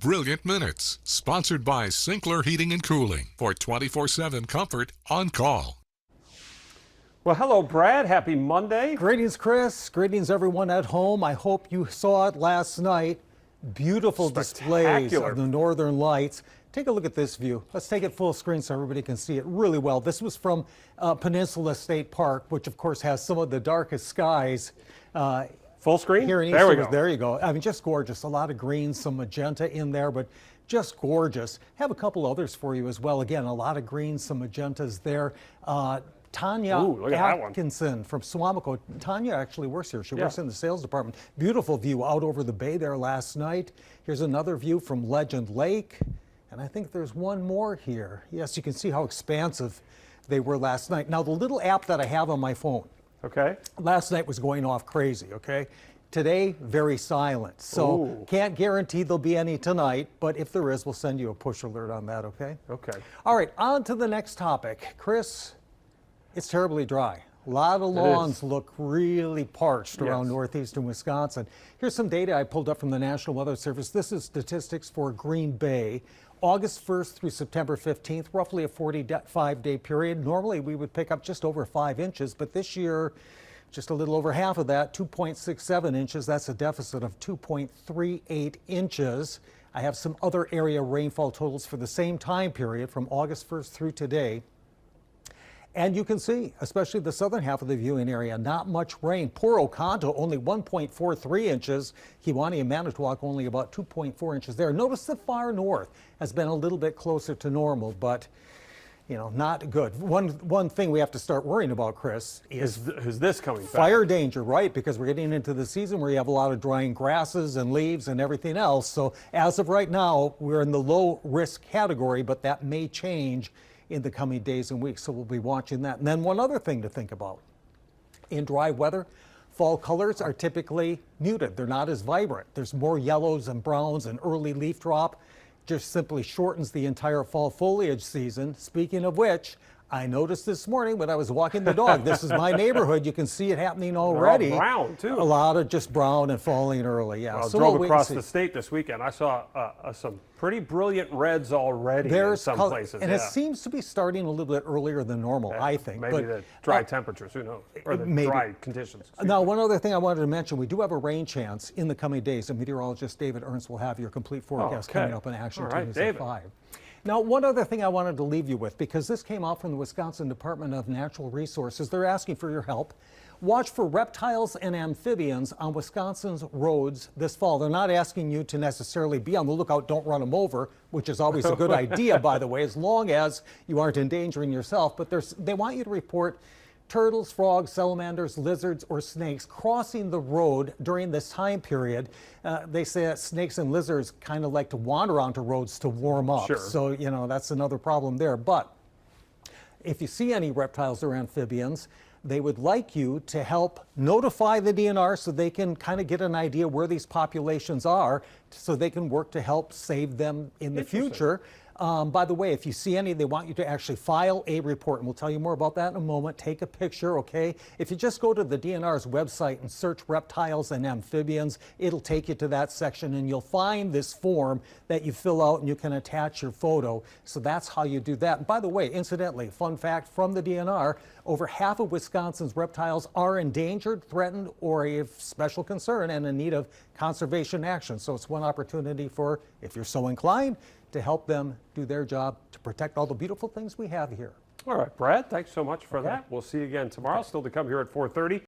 Brilliant Minutes, sponsored by Sinclair Heating and Cooling for 24/7 comfort on call. Well, hello, Brad. Happy Monday. Greetings, Chris. Greetings, everyone at home. I hope you saw it last night. Beautiful displays of the Northern Lights. Take a look at this view. Let's take it full screen so everybody can see it really well. This was from Peninsula State Park, which of course has some of the darkest skies. Full screen? Here in there we East go. There you go. I mean, just gorgeous. A lot of green, some magenta in there, but just gorgeous. Have a couple others for you as well. Again, a lot of green, some magentas there. Tanya Atkinson from Suamico. Tanya actually works here. She works in the sales department. Beautiful view out over the bay there last night. Here's another view from Legend Lake. And I think there's one more here. Yes, you can see how expansive they were last night. Now, the little app that I have on my phone, last night was going off crazy, Today, very silent. So can't guarantee there'll be any tonight, but if there is, we'll send you a push alert on that, okay? All right, on to the next topic. Chris, it's terribly dry. A lot of lawns look really parched around northeastern Wisconsin. Here's some data I pulled up from the National Weather Service. This is statistics for Green Bay. August 1st through September 15th, roughly a 45-day period. Normally we would pick up just over 5 inches, but this year, just a little over half of that, 2.67 inches. That's a deficit of 2.38 inches. I have some other area rainfall totals for the same time period from August 1st through today. And you can see, especially the southern half of the viewing area, not much rain. Poor Oconto, only 1.43 inches. Kewaunee and Manitowoc, only about 2.4 inches there. Notice the far north has been a little bit closer to normal, but not good. One thing we have to start worrying about, Chris, is this coming back? Fire danger, right? Because we're getting into the season where you have a lot of drying grasses and leaves and everything else. So as of right now, we're in the low risk category, but that may change in the coming days and weeks, so we'll be watching that. And then one other thing to think about. In dry weather, fall colors are typically muted. They're not as vibrant. There's more yellows and browns and early leaf drop. Just simply shortens the entire fall foliage season. Speaking of which, I noticed this morning when I was walking the dog. This is my neighborhood. You can see it happening already. They're all brown, too. A lot of just brown and falling early, Well, so drove across the state this weekend. I saw some pretty brilliant reds already in some places. And it seems to be starting a little bit earlier than normal, I think. Maybe the dry temperatures, who knows? Or the dry conditions. Now, one other thing I wanted to mention, we do have a rain chance in the coming days, and meteorologist David Ernst will have your complete forecast coming up in Action News at 5. Now, one other thing I wanted to leave you with, because this came out from the Wisconsin Department of Natural Resources. They're asking for your help. Watch for reptiles and amphibians on Wisconsin's roads this fall. They're not asking you to necessarily be on the lookout, don't run them over, which is always a good idea, by the way, as long as you aren't endangering yourself. But they want you to report turtles, frogs, salamanders, lizards, or snakes crossing the road during this time period. They say that snakes and lizards kind of like to wander onto roads to warm up. So, that's another problem there. But if you see any reptiles or amphibians, they would like you to help notify the DNR so they can kind of get an idea where these populations are so they can work to help save them in the future. By the way, if you see any, they want you to actually file a report, and we'll tell you more about that in a moment. Take a picture, okay? If you just go to the DNR's website and search reptiles and amphibians, it'll take you to that section, and you'll find this form that you fill out, and you can attach your photo. So that's how you do that. And by the way, incidentally, fun fact from the DNR, over half of Wisconsin's reptiles are endangered, threatened, or of special concern and in need of conservation action. So it's one opportunity for, if you're so inclined, to help them do their job to protect all the beautiful things we have here. All right, Brad, thanks so much for that. We'll see you again tomorrow. Still to come here at 4:30.